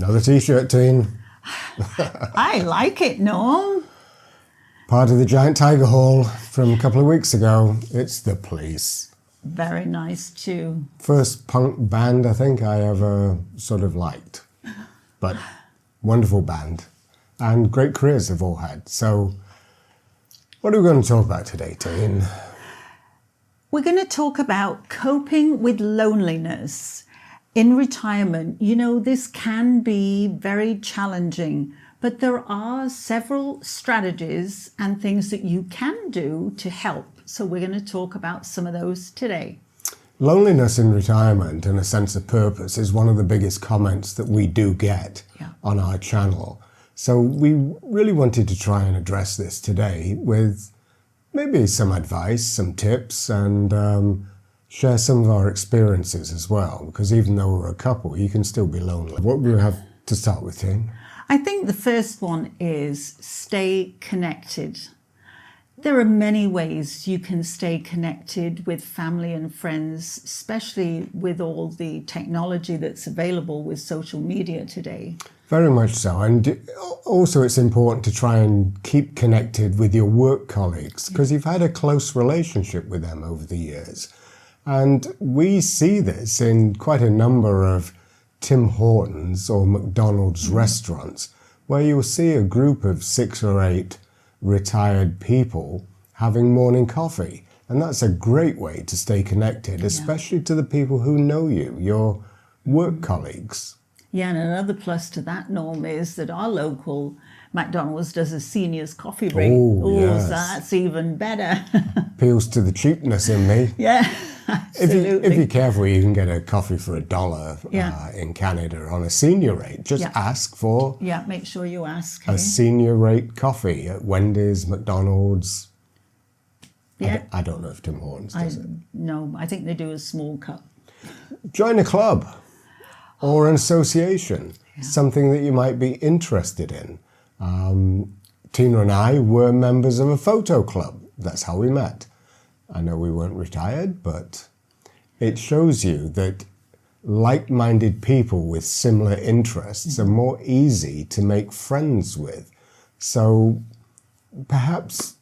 Another t-shirt, Teen. I like it, Norm. Part of the Giant Tiger Haul from a couple of weeks ago. It's The Police. Very nice too. First punk band I think I ever sort of liked. But wonderful band. And great careers they've all had. So what are we going to talk about today, Teen? We're going to talk about coping with loneliness in retirement. You know, this can be very challenging, but there are several strategies and things that you can do to help. So we're going to talk about some of those today. Loneliness in retirement and a sense of purpose is one of the biggest comments that we do get on our channel. So we really wanted to try and address this today with maybe some advice, some tips, and share some of our experiences as well, because even though we're a couple, you can still be lonely. What do we have to start with, Tim? I think the first one is stay connected. There are many ways you can stay connected with family and friends, especially with all the technology that's available with social media today. Very much so. And also it's important to try and keep connected with your work colleagues, because you've had a close relationship with them over the years. And we see this in quite a number of Tim Hortons or McDonald's restaurants, where you'll see a group of 6 or 8 retired people having morning coffee. And that's a great way to stay connected, especially to the people who know you, your work colleagues. Yeah, and another plus to that, Norm, is that our local McDonald's does a seniors coffee break. Yes. So that's even better. Appeals to the cheapness in me. Yeah, absolutely. If you're careful, you can get a coffee for $1 in Canada on a senior rate. Just ask for make sure you ask. A senior rate coffee at Wendy's, McDonald's. Yeah. I don't know if Tim Hortons does it. No, I think they do a small cup. Join a club or an association, something that you might be interested in. Tina and I were members of a photo club. That's how we met. I know we weren't retired, but it shows you that like-minded people with similar interests are more easy to make friends with. So perhaps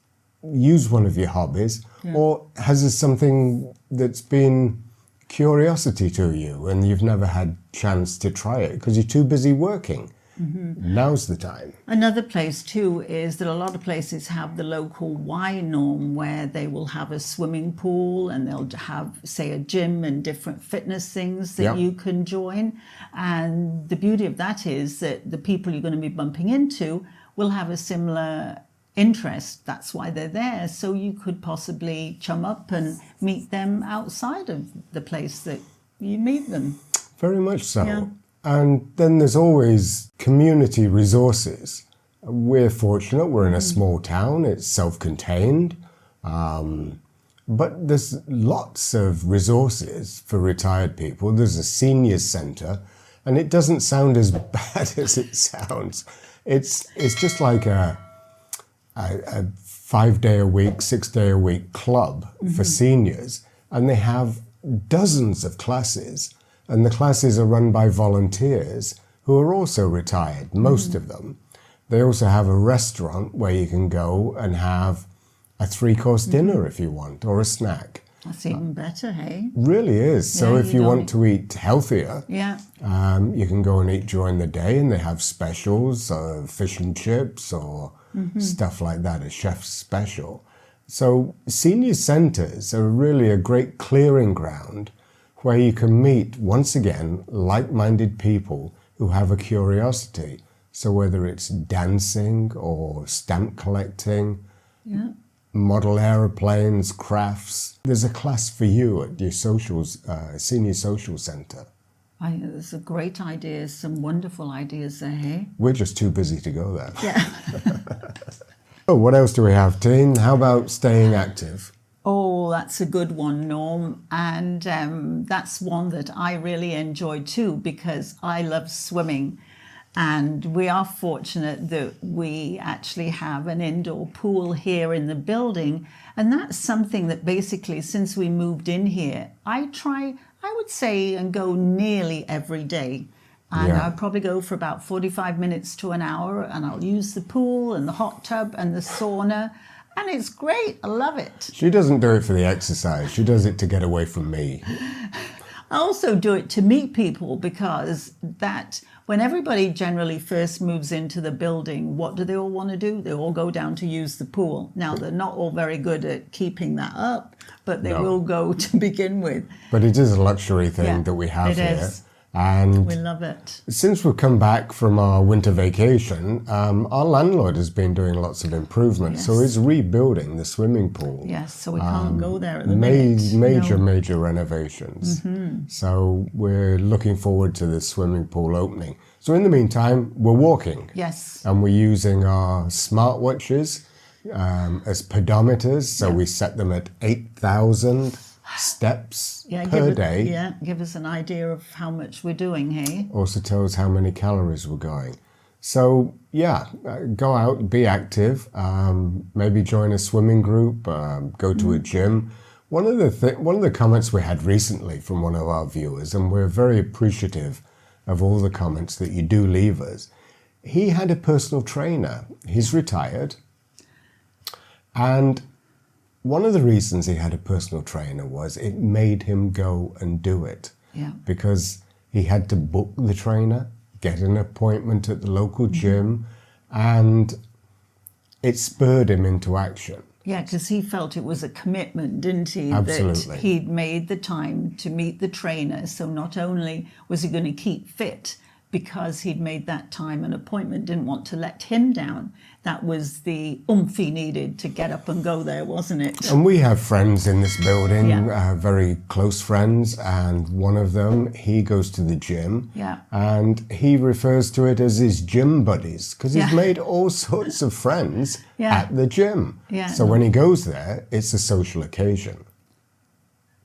use one of your hobbies, or has there something that's been curiosity to you and you've never had chance to try it because you're too busy working. Now's the time. Another place too is that a lot of places have the local Y, Norm, where they will have a swimming pool and they'll have, say, a gym and different fitness things that you can join. And the beauty of that is that the people you're going to be bumping into will have a similar interest. That's why they're there. So you could possibly chum up and meet them outside of the place that you meet them. Very much so. Yeah. And then there's always community resources. We're fortunate, we're in a small town, it's self-contained, but there's lots of resources for retired people. There's a seniors centre, and it doesn't sound as bad as it sounds. It's just like a 5-day-a-week, 6-day-a-week club for seniors, and they have dozens of classes, and the classes are run by volunteers who are also retired, most of them. They also have a restaurant where you can go and have a 3-course dinner if you want, or a snack. That's even better, hey? Really is. So if you want to eat healthier, you can go and eat during the day, and they have specials, fish and chips or stuff like that, a chef's special. So senior centres are really a great clearing ground where you can meet, once again, like-minded people who have a curiosity. So whether it's dancing or stamp collecting, model aeroplanes, crafts, there's a class for you at your senior social centre. I think there's a great idea, some wonderful ideas there, hey? We're just too busy to go there. Yeah. Oh, what else do we have, Teen? How about staying active? Oh, that's a good one, Norm. And that's one that I really enjoy too, because I love swimming. And we are fortunate that we actually have an indoor pool here in the building. And that's something that basically, since we moved in here, I would say, and go nearly every day. And Yeah. I'll probably go for about 45 minutes to an hour, and I'll use the pool and the hot tub and the sauna. And it's great. I love it. She doesn't do it for the exercise. She does it to get away from me. I also do it to meet people, because that when everybody generally first moves into the building, what do they all want to do? They all go down to use the pool. Now, they're not all very good at keeping that up, but they will go to begin with. But it is a luxury thing that we have it here. is. And We love it. since we've come back from our winter vacation, our landlord has been doing lots of improvements. So he's rebuilding the swimming pool. Yes, so we can't go there at the minute. Major renovations. So we're looking forward to the swimming pool opening. So in the meantime, we're walking. Yes. And we're using our smartwatches as pedometers. So we set them at 8,000 steps per day. Yeah, give us an idea of how much we're doing here. Also tells how many calories we're going. So yeah, go out, be active, maybe join a swimming group, go to a gym. One of the comments we had recently from one of our viewers, and we're very appreciative of all the comments that you do leave us. He had a personal trainer. He's retired, and one of the reasons he had a personal trainer was it made him go and do it. Yeah. Because he had to book the trainer, get an appointment at the local gym, and it spurred him into action. Yeah, because he felt it was a commitment, didn't he? Absolutely. That he'd made the time to meet the trainer. So not only was he going to keep fit, because he'd made that time and appointment, didn't want to let him down. That was the oomph he needed to get up and go there, wasn't it? And we have friends in this building, very close friends, and one of them, he goes to the gym, and he refers to it as his gym buddies, because he's made all sorts of friends at the gym. So when he goes there, it's a social occasion.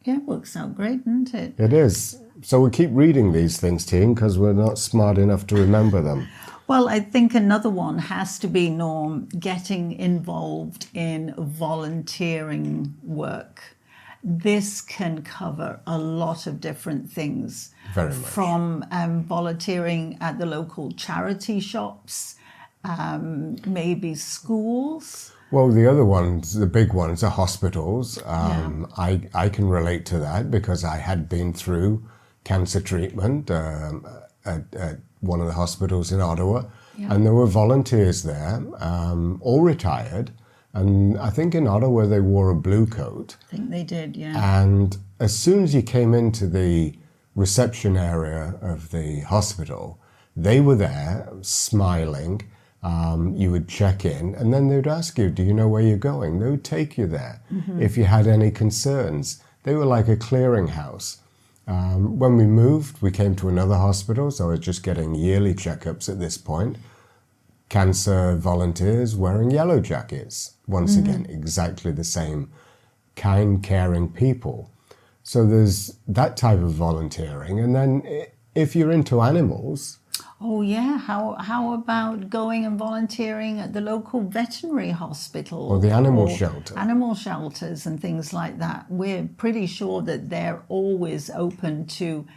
Yeah, it works out great, doesn't it? It is. So we keep reading these things, Tine, because we're not smart enough to remember them. Well, I think another one has to be, Norm, getting involved in volunteering work. This can cover a lot of different things. Very much. From volunteering at the local charity shops, maybe schools. Well, the other ones, the big ones, are hospitals. I can relate to that because I had been through cancer treatment at one of the hospitals in Ottawa, and there were volunteers there, all retired, and I think in Ottawa they wore a blue coat. I think they did, yeah. And as soon as you came into the reception area of the hospital, they were there smiling. You would check in, and then they would ask you, do you know where you're going? They would take you there. If you had any concerns, they were like a clearinghouse. When we moved, we came to another hospital, so I was just getting yearly checkups at this point. Cancer volunteers wearing yellow jackets. Once again, exactly the same kind, caring people. So there's that type of volunteering. And then if you're into animals... Oh yeah, how about going and volunteering at the local veterinary hospital? Or the animal shelter. Animal shelters and things like that. We're pretty sure that they're always open to,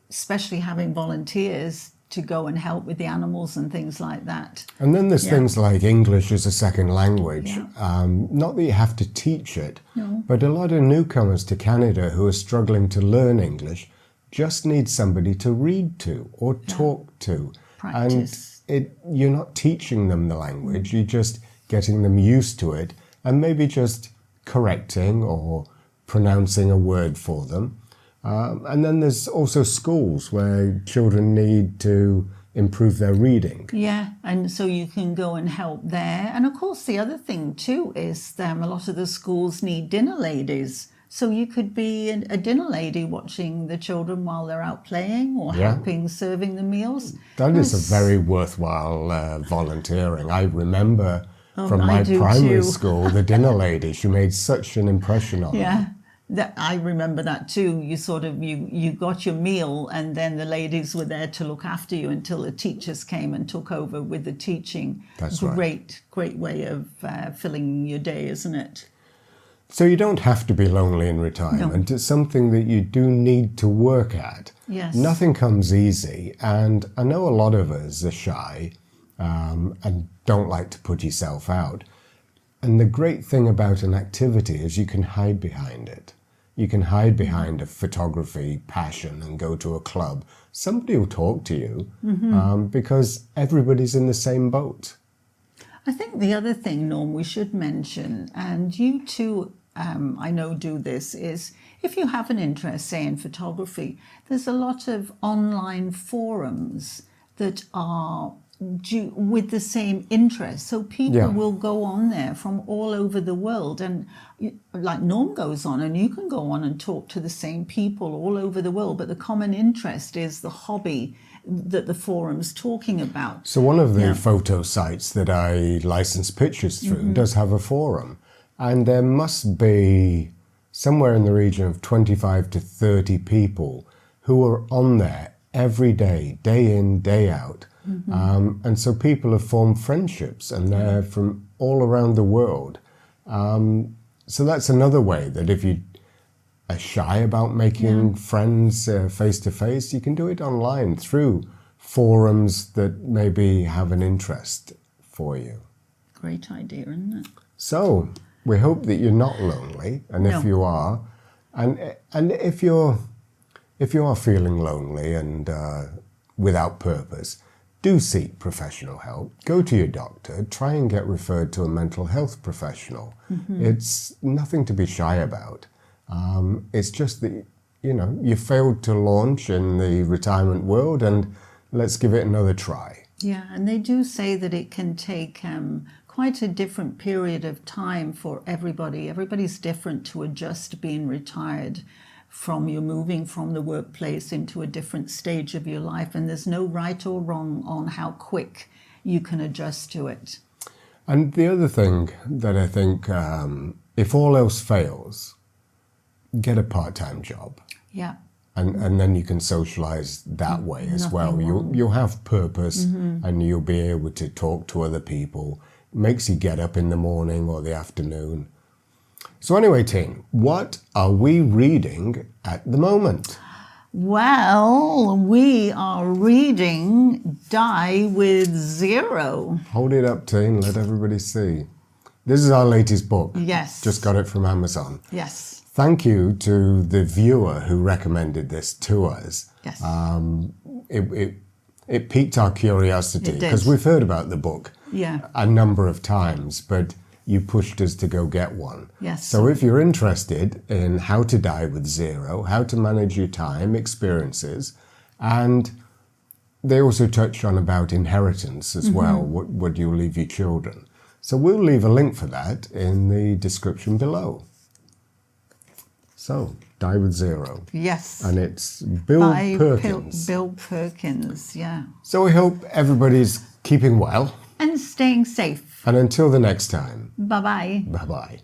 especially having volunteers to go and help with the animals and things like that. And then there's things like English as a second language. Not that you have to teach it, but a lot of newcomers to Canada who are struggling to learn English just need somebody to read to or talk to. Practice. And you're not teaching them the language, you're just getting them used to it and maybe just correcting or pronouncing a word for them. And then there's also schools where children need to improve their reading. Yeah, and so you can go and help there. And of course, the other thing too is a lot of the schools need dinner ladies. So you could be a dinner lady watching the children while they're out playing or helping serving the meals. That is a very worthwhile volunteering. I remember from my primary school, the dinner lady, she made such an impression on me. Yeah, I remember that too. You sort of, you got your meal and then the ladies were there to look after you until the teachers came and took over with the teaching. That's right. Great way of filling your day, isn't it? So you don't have to be lonely in retirement. No. It's something that you do need to work at. Yes. Nothing comes easy. And I know a lot of us are shy and don't like to put yourself out. And the great thing about an activity is you can hide behind it. You can hide behind a photography passion and go to a club. Somebody will talk to you because everybody's in the same boat. I think the other thing, Norm, we should mention, and you too, I know do this, is if you have an interest, say in photography, there's a lot of online forums that are with the same interest. So people will go on there from all over the world, and like Norm goes on, and you can go on and talk to the same people all over the world, but the common interest is the hobby that the forum's talking about. So one of the photo sites that I license pictures through does have a forum, and there must be somewhere in the region of 25 to 30 people who are on there every day, day in, day out. And so people have formed friendships, and they're from all around the world. So that's another way that if you are shy about making friends face to face, you can do it online through forums that maybe have an interest for you. Great idea, isn't it? So we hope that you're not lonely, and if you are, and if you are feeling lonely and without purpose, do seek professional help. Go to your doctor. Try and get referred to a mental health professional. It's nothing to be shy about. It's just that, you know, you failed to launch in the retirement world, and let's give it another try. Yeah, and they do say that it can take quite a different period of time for everybody. Everybody's different to adjust to being retired from you moving from the workplace into a different stage of your life, and there's no right or wrong on how quick you can adjust to it. And the other thing that I think, if all else fails, get a part-time job. Yeah. And then you can socialize that way as Nothing well. wrong. You'll have purpose, and you'll be able to talk to other people. It makes you get up in the morning or the afternoon. So anyway, team, what are we reading at the moment? Well, we are reading Die with Zero. Hold it up, team. Let everybody see. This is our latest book. Yes. Just got it from Amazon. Yes. Thank you to the viewer who recommended this to us. Yes. It piqued our curiosity because we've heard about the book a number of times, but you pushed us to go get one. Yes. So if you're interested in how to die with zero, how to manage your time, experiences, and they also touch on about inheritance as well, what you leave your children. So we'll leave a link for that in the description below. So, Die with Zero. Yes. And it's Bill Perkins. Bill Perkins, yeah. So we hope everybody's keeping well. And staying safe. And until the next time. Bye-bye. Bye-bye.